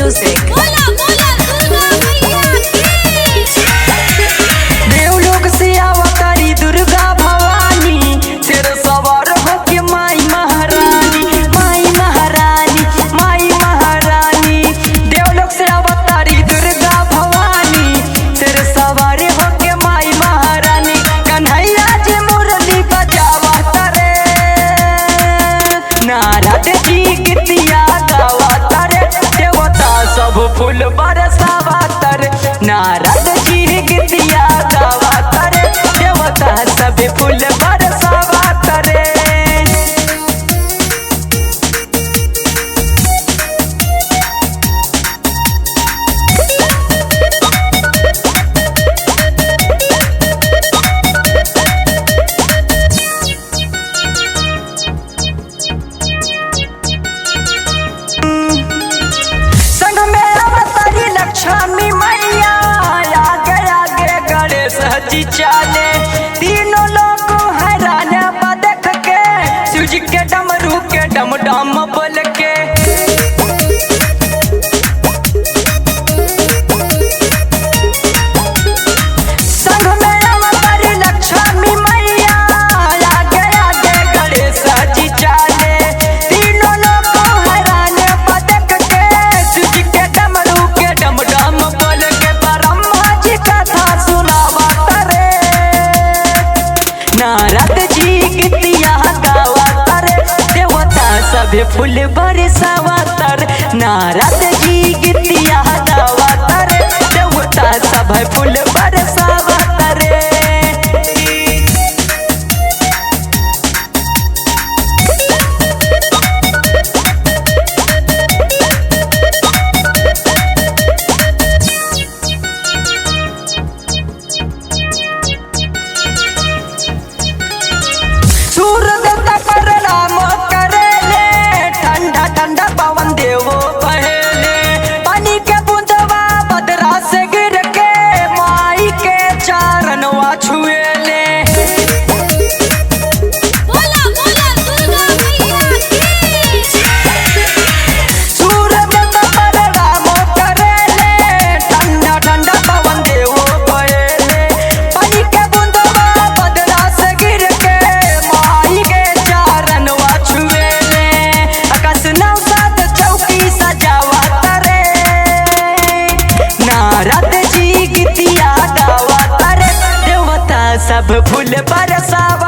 Music. देवलोक से अवतारी दुर्गा भवानी, सिर सवार होके माई महारानी, माई महारानी, माई महारानी। देवलोक से अवतारी दुर्गा भवानी, सिर सवार होके माई महारानी। कन्हैया जी मुरली बजावत रे, नारद जी गीतिया गावत रे, देवता सब फूल बरसावत रे। नारद जी गीतिया गावत रे, देवता सब फूल बरसावत रे। संग में अवतारी लक्ष्मी मैया, आगे आगे गणेश जी चाले। तीनों लोग हैरान बा देख के, शिव जी के डमरू के डम डम बोल के। संग में अवतारी लक्ष्मी मैया, आगे आगे गणेश जी चाले। तीनों लोग हैरान बा देख के, शिव जी के डमरू के डम डम बोल के। ब्रह्मा जी कथा सुनावत रे, नारद जी गीतिया गावत रे, देवता सब फूल बरसावत रे। नारद जी गीतिया गावत रे, देवता सब फूल बरसावत रे। सूर्य देवता प्रणाम करेले, ठंडा ठंडा पवन देवो बहेले। पानी के बूंदवा बदरा से गिर के, माई के चरणवा छुएले। सूर्य देवता प्रणाम करेले, ठंडा ठंडा पवन देवो बहेले। पानी के बूंदवा बदरा से गिर के, माई के चरणवा छुएले। आकाश नवसात चौकी सजावत रे, नारद जी गीतिया गावत रे, देवता सब फूल बरसावत